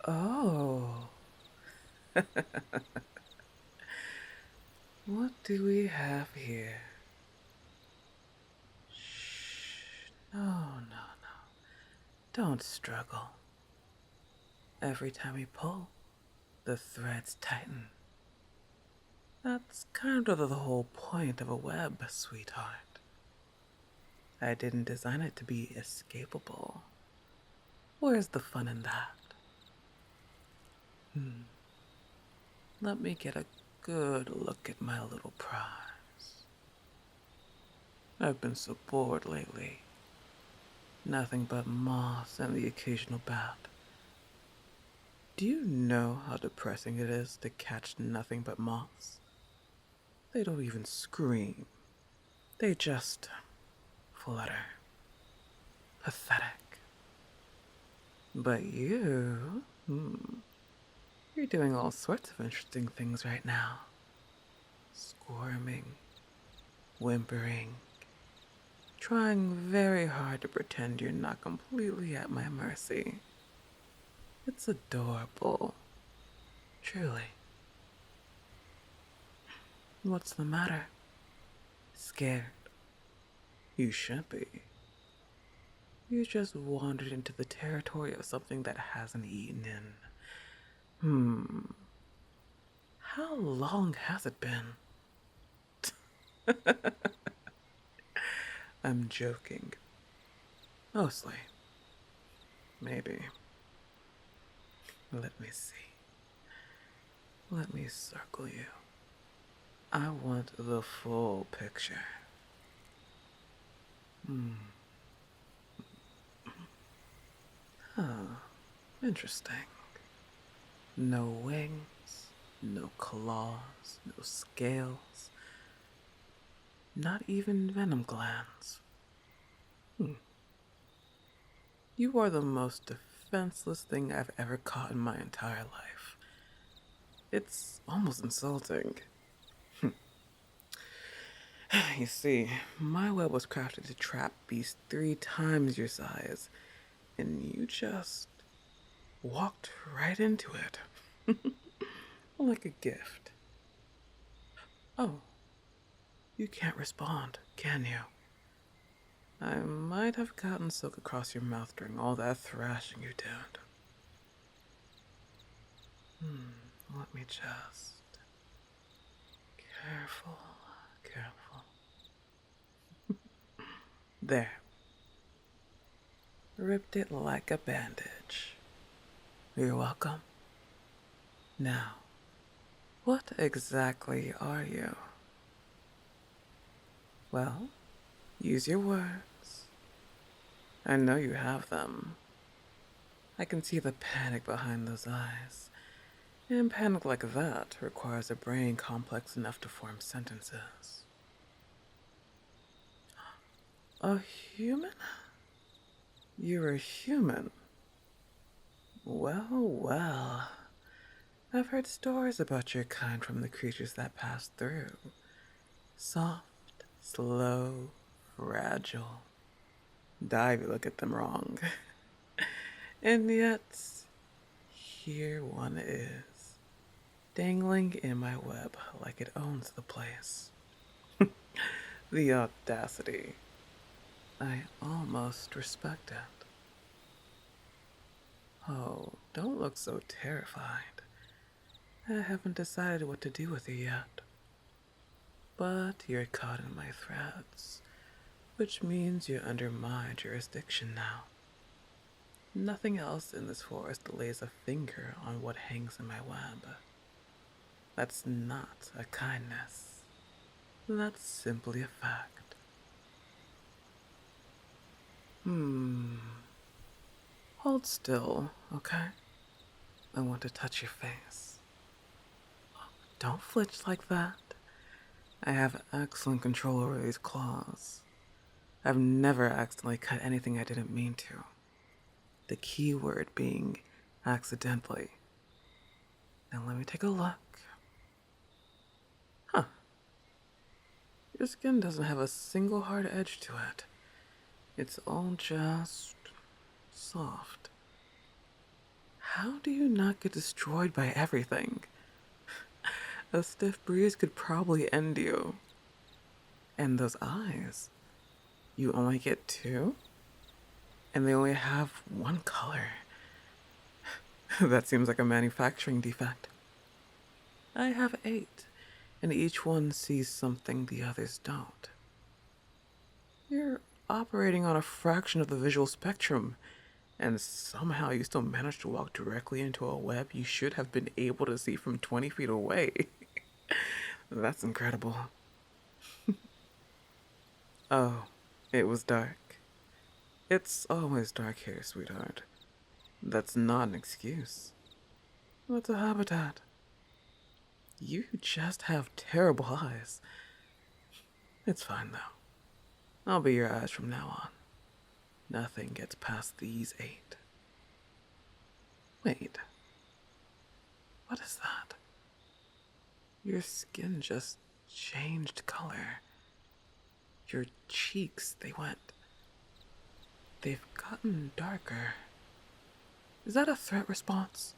Oh. What do we have here? Shh. No. Don't struggle. Every time we pull, the threads tighten. That's kind of the whole point of a web, sweetheart. I didn't design it to be escapable. Where's the fun in that? Let me get a good look at my little prize. I've been so bored lately. Nothing but moss and the occasional bat. Do you know how depressing it is to catch nothing but moths? They don't even scream. They just flutter. Pathetic. But you're doing all sorts of interesting things right now. Squirming, whimpering, trying very hard to pretend you're not completely at my mercy. It's adorable. Truly. What's the matter? Scared? You should be. You just wandered into the territory of something that hasn't eaten in. How long has it been? I'm joking. Mostly. Maybe. Let me see. Let me circle you. I want the full picture. Interesting. No wings, no claws, no scales, not even venom glands. You are the most defenseless thing I've ever caught in my entire life. It's almost insulting. You see, my web was crafted to trap beasts 3 times your size, and you just walked right into it. Like a gift. Oh, you can't respond, can you? I might have gotten silk across your mouth during all that thrashing you did. Let me just... Careful. There. Ripped it like a bandage. You're welcome. Now, what exactly are you? Well, use your words. I know you have them. I can see the panic behind those eyes. And panic like that requires a brain complex enough to form sentences. A human? You're a human. Well. I've heard stories about your kind from the creatures that pass through. Soft, slow, fragile. Die if you look at them wrong. And yet, here one is, dangling in my web like it owns the place. The audacity. I almost respect it. Oh, don't look so terrified. I haven't decided what to do with you yet. But you're caught in my threads, which means you're under my jurisdiction now. Nothing else in this forest lays a finger on what hangs in my web. That's not a kindness. That's simply a fact. Hold still, okay? I want to touch your face. Don't flinch like that. I have excellent control over these claws. I've never accidentally cut anything I didn't mean to. The key word being accidentally. Now let me take a look. Huh. Your skin doesn't have a single hard edge to it. It's all just soft. How do you not get destroyed by everything? A stiff breeze could probably end you. And those eyes, you only get two? And they only have one color. That seems like a manufacturing defect. I have 8, and each one sees something the others don't. You're operating on a fraction of the visual spectrum, and somehow you still manage to walk directly into a web you should have been able to see from 20 feet away. That's incredible. Oh, it was dark. It's always dark here, sweetheart. That's not an excuse. What's a habitat? You just have terrible eyes. It's fine, though. I'll be your eyes from now on. Nothing gets past these 8. Wait. What is that? Your skin just changed color. Your cheeks, they've gotten darker. Is that a threat response?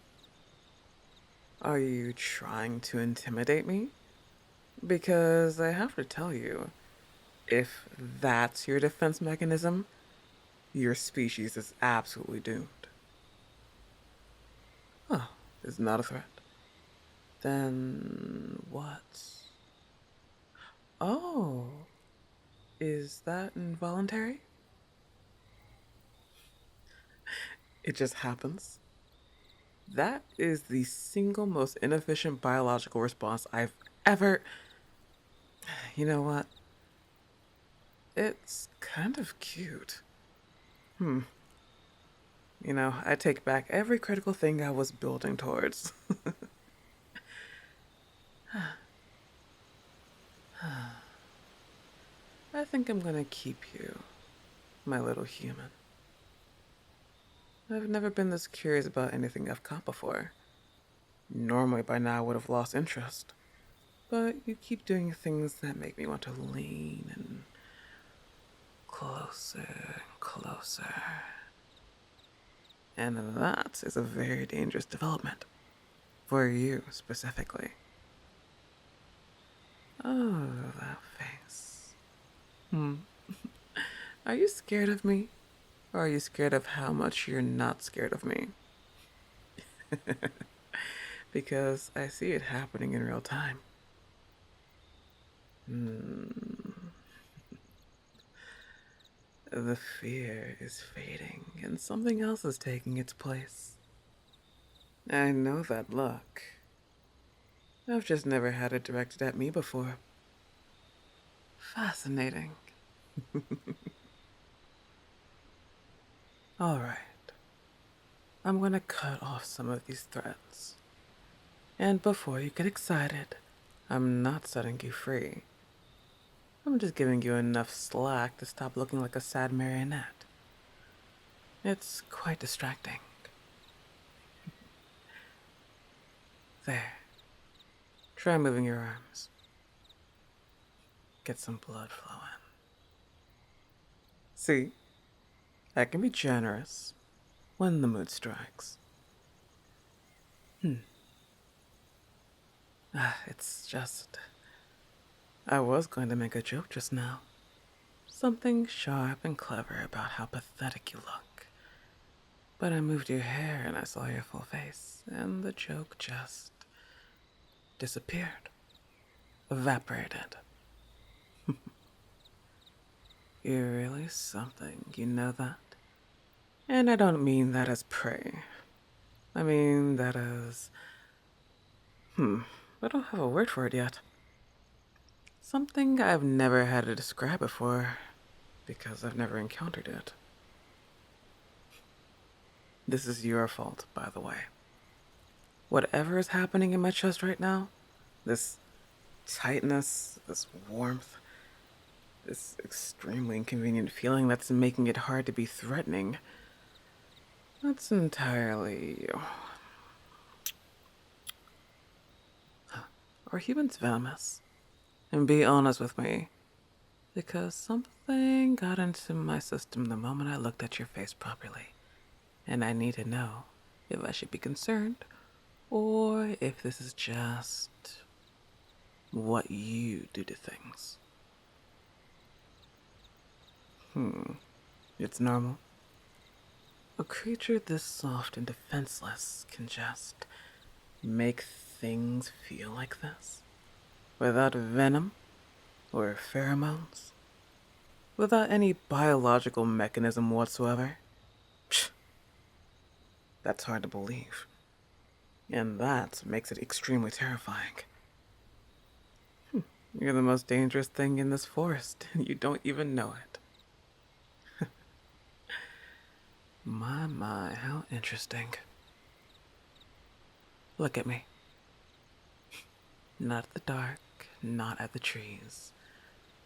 Are you trying to intimidate me? Because I have to tell you, if that's your defense mechanism, your species is absolutely doomed. Oh, it's not a threat. Then what? Oh, is that involuntary? It just happens. That is the single most inefficient biological response I've ever... You know what? It's kind of cute. I take back every critical thing I was building towards. I think I'm gonna keep you, my little human. I've never been this curious about anything I've caught before. Normally by now I would have lost interest. But you keep doing things that make me want to lean and closer and closer. And that is a very dangerous development. For you, specifically. Oh, that face. Are you scared of me? Or are you scared of how much you're not scared of me? Because I see it happening in real time. The fear is fading, and something else is taking its place. I know that look. I've just never had it directed at me before. Fascinating. Alright. I'm gonna cut off some of these threads. And before you get excited, I'm not setting you free. I'm just giving you enough slack to stop looking like a sad marionette. It's quite distracting. There. Try moving your arms. Get some blood flowing. See? I can be generous when the mood strikes. It's just... I was going to make a joke just now. Something sharp and clever about how pathetic you look. But I moved your hair and I saw your full face, and the joke just disappeared. Evaporated. You're really something, you know that? And I don't mean that as prey. I mean that as... I don't have a word for it yet. Something I've never had to describe before, because I've never encountered it. This is your fault, by the way. Whatever is happening in my chest right now, this tightness, this warmth, this extremely inconvenient feeling that's making it hard to be threatening, that's entirely... Are humans venomous? And be honest with me, because something got into my system the moment I looked at your face properly, and I need to know if I should be concerned, or if this is just what you do to things. It's normal. A creature this soft and defenseless can just make things feel like this? Without venom or pheromones? Without any biological mechanism whatsoever? Psh, that's hard to believe. And that makes it extremely terrifying. You're the most dangerous thing in this forest, and you don't even know it. My, how interesting. Look at me. Not at the dark, not at the trees.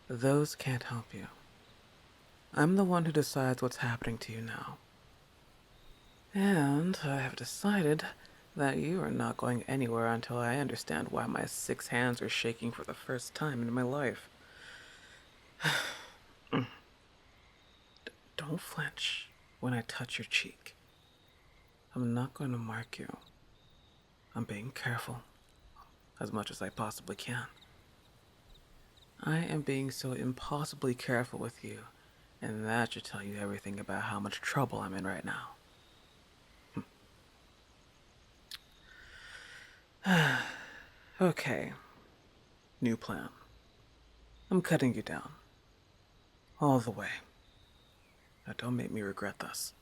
Those can't help you. I'm the one who decides what's happening to you now. And I have decided that you are not going anywhere until I understand why my 6 hands are shaking for the first time in my life. Don't flinch when I touch your cheek. I'm not going to mark you. I'm being careful, as much as I possibly can. I am being so impossibly careful with you, and that should tell you everything about how much trouble I'm in right now. Okay. New plan. I'm cutting you down. All the way. Now don't make me regret this.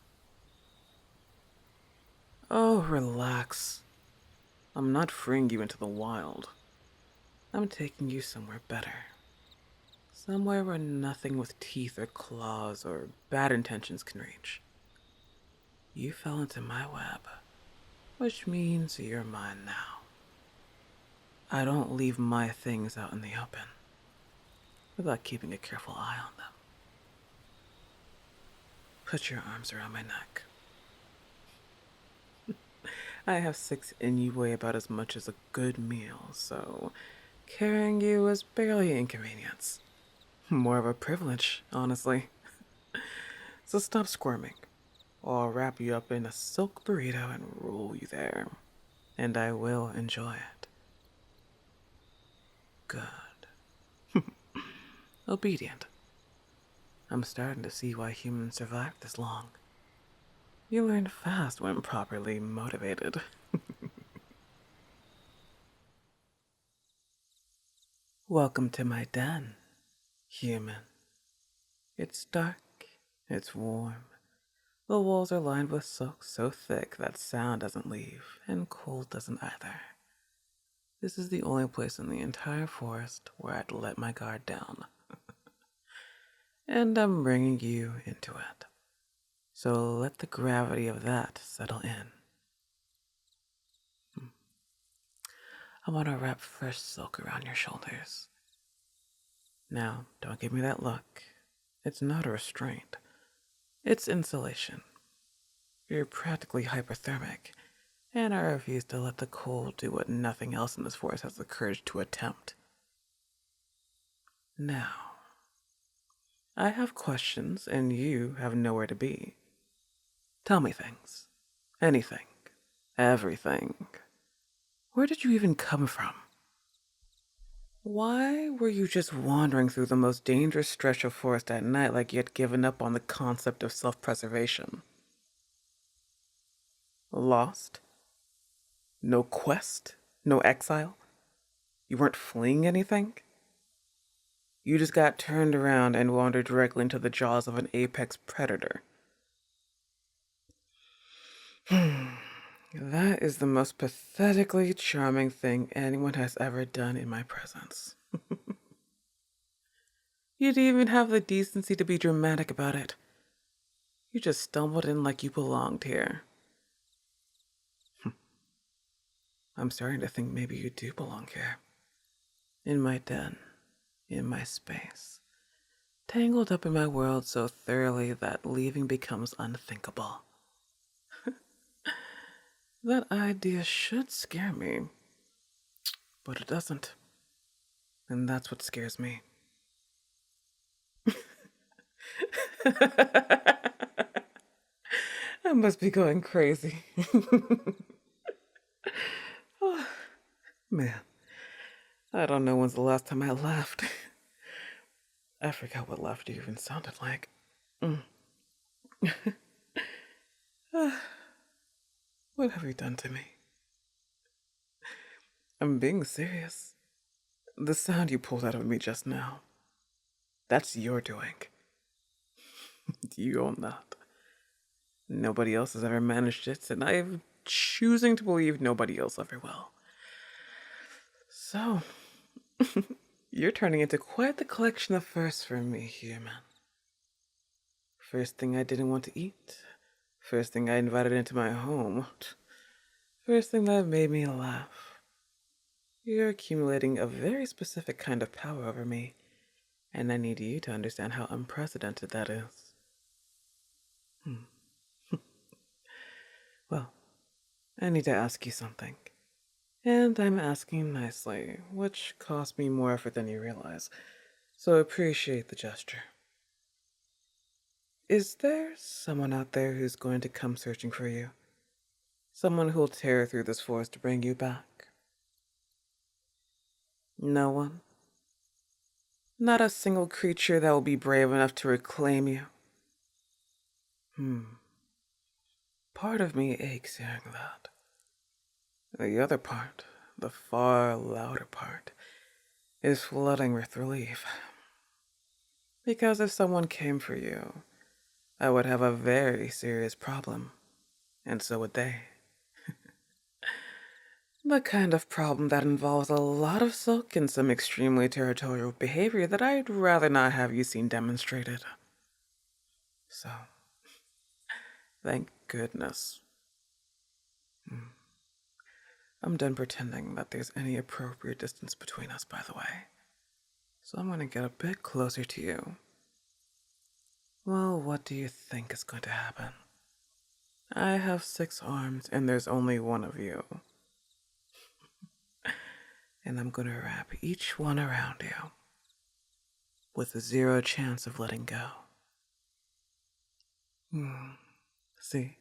Oh, relax. I'm not freeing you into the wild. I'm taking you somewhere better. Somewhere where nothing with teeth or claws or bad intentions can reach. You fell into my web, which means you're mine now. I don't leave my things out in the open without keeping a careful eye on them. Put your arms around my neck. I have 6 and you weigh about as much as a good meal, so carrying you is barely an inconvenience. More of a privilege, honestly. So stop squirming, or I'll wrap you up in a silk burrito and roll you there. And I will enjoy it. Good. Obedient. I'm starting to see why humans survive this long. You learn fast when properly motivated. Welcome to my den, human. It's dark, it's warm. The walls are lined with silk so thick that sound doesn't leave, and cold doesn't either. This is the only place in the entire forest where I'd let my guard down. And I'm bringing you into it. So let the gravity of that settle in. I want to wrap fresh silk around your shoulders. Now, don't give me that look. It's not a restraint. It's insulation. You're practically hyperthermic, and I refuse to let the cold do what nothing else in this forest has the courage to attempt. Now, I have questions, and you have nowhere to be. Tell me things. Anything. Everything. Where did you even come from? Why were you just wandering through the most dangerous stretch of forest at night like you had given up on the concept of self-preservation? Lost? No quest? No exile? You weren't fleeing anything? You just got turned around and wandered directly into the jaws of an apex predator. That is the most pathetically charming thing anyone has ever done in my presence. You didn't even have the decency to be dramatic about it. You just stumbled in like you belonged here. I'm starting to think maybe you do belong here. In my den, in my space. Tangled up in my world so thoroughly that leaving becomes unthinkable. That idea should scare me, but it doesn't. And that's what scares me. I must be going crazy. Oh, man, I don't know when's the last time I laughed. I forgot what laughter even sounded like. What have you done to me? I'm being serious. The sound you pulled out of me just now, that's your doing. You own that. Nobody else has ever managed it, and I'm choosing to believe nobody else ever will. So, you're turning into quite the collection of firsts for me, human. First thing I didn't want to eat. First thing I invited into my home. First thing that made me laugh. You're accumulating a very specific kind of power over me, and I need you to understand how unprecedented that is. Well, I need to ask you something. And I'm asking nicely, which cost me more effort than you realize, so appreciate the gesture. Is there someone out there who's going to come searching for you? Someone who'll tear through this forest to bring you back? No one? Not a single creature that will be brave enough to reclaim you? Part of me aches hearing that. The other part, the far louder part, is flooding with relief. Because if someone came for you, I would have a very serious problem, and so would they. The kind of problem that involves a lot of sulk and some extremely territorial behavior that I'd rather not have you seen demonstrated. So, thank goodness. I'm done pretending that there's any appropriate distance between us, by the way. So I'm gonna get a bit closer to you. Well, what do you think is going to happen? I have 6 arms and there's only one of you. And I'm gonna wrap each one around you, with 0 chance of letting go. See?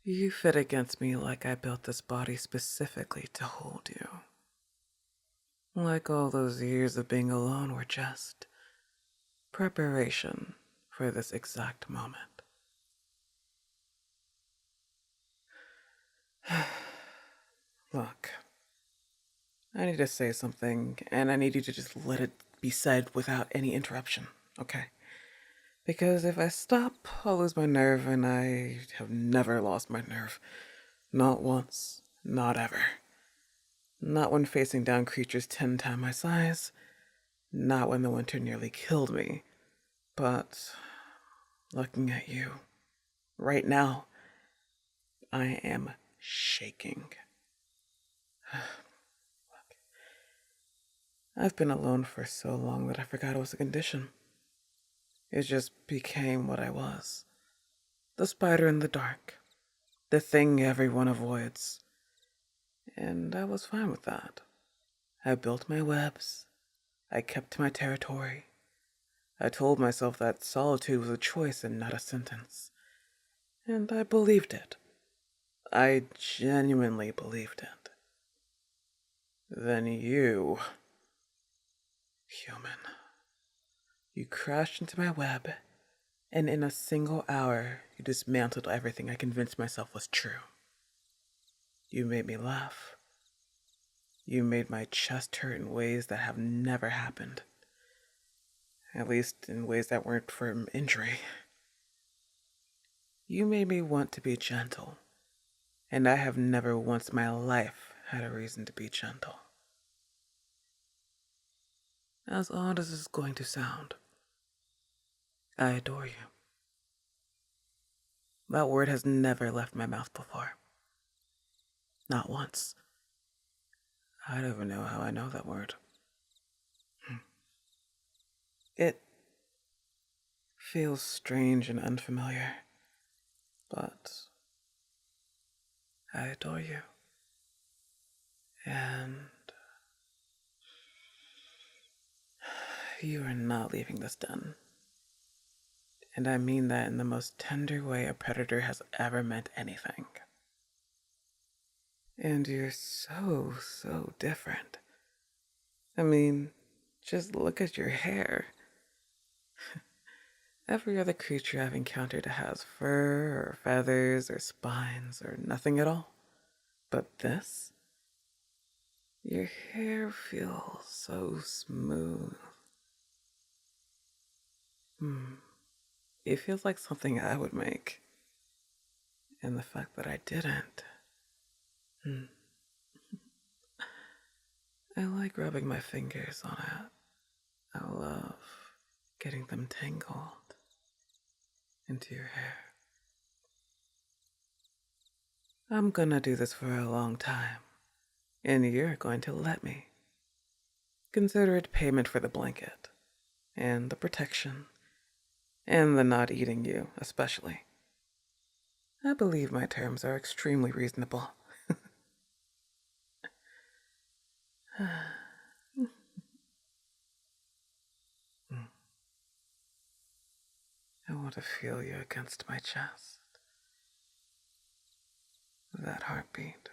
You fit against me like I built this body specifically to hold you. Like all those years of being alone were just preparation for this exact moment. Look, I need to say something, and I need you to just let it be said without any interruption, okay? Because if I stop, I'll lose my nerve, and I have never lost my nerve. Not once, not ever. Not when facing down creatures 10 times my size. Not when the winter nearly killed me. But looking at you, right now, I am shaking. Look, I've been alone for so long that I forgot it was a condition. It just became what I was. The spider in the dark. The thing everyone avoids. And I was fine with that. I built my webs. I kept to my territory. I told myself that solitude was a choice and not a sentence. And I believed it. I genuinely believed it. Then you, human, you crashed into my web, and in a single hour, you dismantled everything I convinced myself was true. You made me laugh. You made my chest hurt in ways that have never happened. At least in ways that weren't from injury. You made me want to be gentle, and I have never once in my life had a reason to be gentle. As odd as it's going to sound, I adore you. That word has never left my mouth before. Not once. I don't even know how I know that word. It feels strange and unfamiliar, but I adore you. And you are not leaving this den And I mean that in the most tender way a predator has ever meant anything. And you're so, so different. I mean, just look at your hair. Every other creature I've encountered has fur or feathers or spines or nothing at all. But this? Your hair feels so smooth. It feels like something I would make. And the fact that I didn't. I like rubbing my fingers on it. I love getting them tangled into your hair. I'm gonna do this for a long time, and you're going to let me. Consider it payment for the blanket, and the protection, and the not eating you, especially. I believe my terms are extremely reasonable. I want to feel you against my chest. That heartbeat.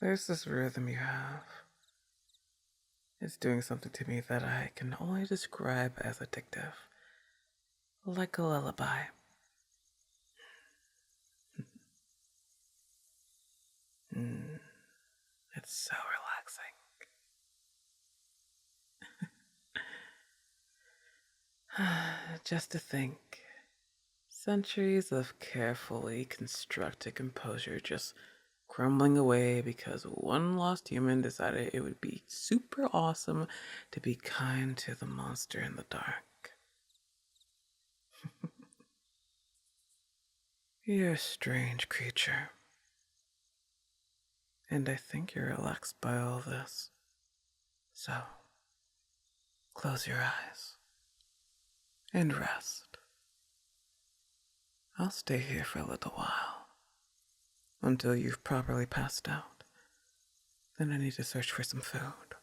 There's this rhythm you have. It's doing something to me that I can only describe as addictive. Like a lullaby. It's so relaxing. Just to think. Centuries of carefully constructed composure just crumbling away because one lost human decided it would be super awesome to be kind to the monster in the dark. You're a strange creature. And I think you're relaxed by all this. So, close your eyes and rest. I'll stay here for a little while until you've properly passed out. Then I need to search for some food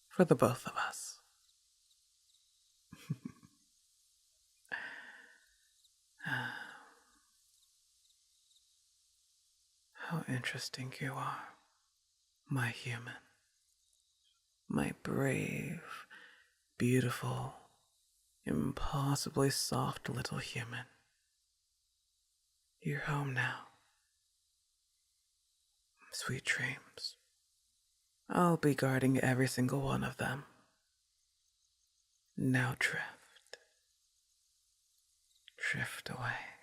for the both of us. How interesting you are, my human. My brave, beautiful, impossibly soft little human. You're home now. Sweet dreams. I'll be guarding every single one of them. Now drift. Drift away.